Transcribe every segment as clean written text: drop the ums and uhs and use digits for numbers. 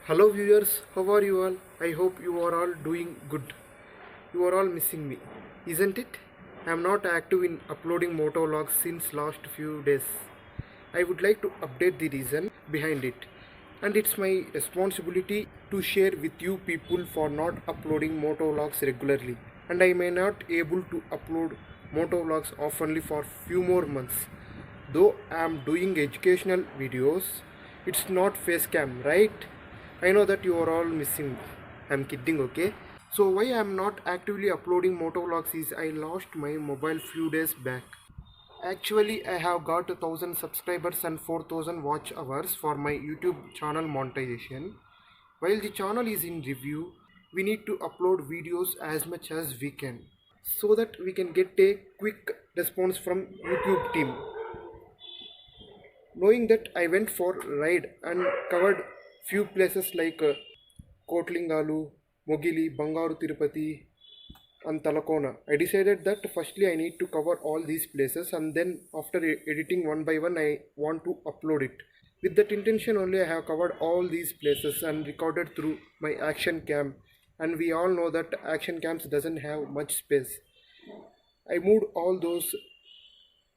Hello viewers, how are you all? I hope you are all doing good. You are all missing me, isn't it? I am not active in uploading motovlogs since last few days. I would like to update the reason behind it, and it's my responsibility to share with you people for not uploading motovlogs regularly. And I may not able to upload motovlogs oftenly for few more months. Though I am doing educational videos, it's not face cam, right? I know that you are all missing me. I'm kidding, okay? So why I'm not actively uploading motovlogs is I lost my mobile few days back. Actually, I have got 1000 subscribers and 4000 watch hours for my YouTube channel monetization. While the channel is in review, we need to upload videos as much as we can so that we can get a quick response from YouTube team. Knowing that, I went for ride and covered few places like Kotlingalu, Mogili, Bangaru Tirupati, and Talakona. I decided that firstly I need to cover all these places, and then after editing one by one I want to upload it. With that intention only I have covered all these places and recorded through my action cam, and we all know that action cams doesn't have much space. I moved all those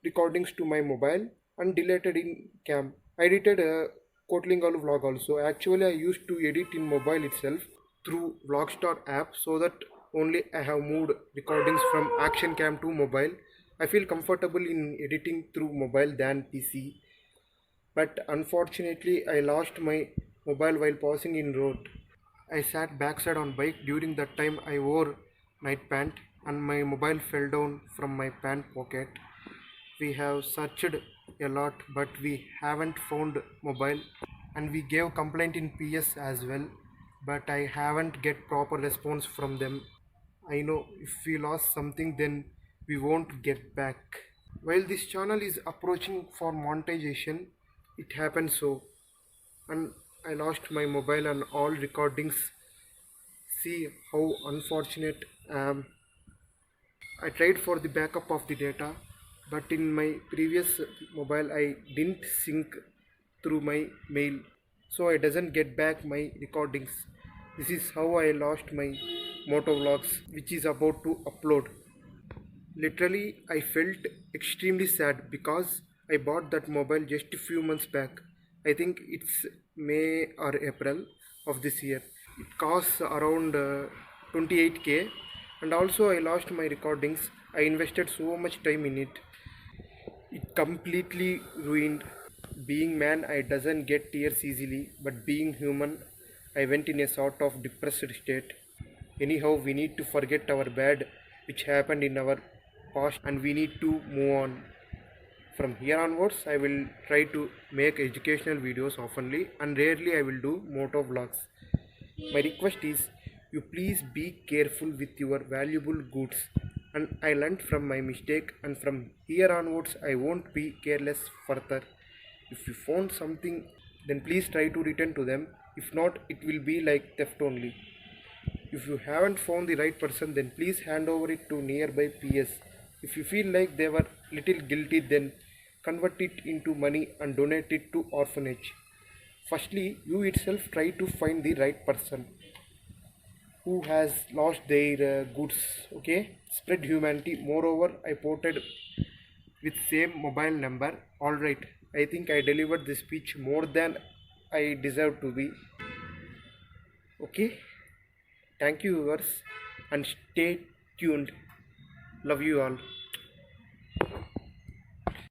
recordings to my mobile and deleted in cam. I edited a Kotlingalu vlog also. Actually I used to edit in mobile itself through Vlogstar app, so that only I have moved recordings from action cam to mobile. I feel comfortable in editing through mobile than PC. But unfortunately I lost my mobile while passing in road. I sat backside on bike. During that time I wore night pant and my mobile fell down from my pant pocket. We have searched a lot but we haven't found mobile, and we gave complaint in PS as well, but I haven't get proper response from them. I know if we lost something then we won't get back. While this channel is approaching for monetization, it happened so, and I lost my mobile and all recordings. See how unfortunate I am. I tried for the backup of the data, but in my previous mobile I didn't sync through my mail, so I doesn't get back my recordings. This is how I lost my motovlogs which is about to upload. Literally I felt extremely sad because I bought that mobile just a few months back. I think it's May or April of this year. It costs around 28k, and also I lost my recordings. I invested so much time in it. It completely ruined. Being man I doesn't get tears easily, but being human I went in a sort of depressed state. Anyhow, we need to forget our bad which happened in our past, and we need to move on. From here onwards I will try to make educational videos oftenly, and rarely I will do moto vlogs. My request is you please be careful with your valuable goods, and I learned from my mistake, and from here onwards I won't be careless further. If you found something then please try to return to them. If not, it will be like theft only. If you haven't found the right person then please hand over it to nearby PS. If you feel like they were little guilty then convert it into money and donate it to orphanage. Firstly, you itself try to find the right person who has lost their goods, okay? Spread humanity. Moreover, I ported with same mobile number. Alright, I think I delivered this speech more than I deserve to be. Okay, thank you viewers and stay tuned. Love you all.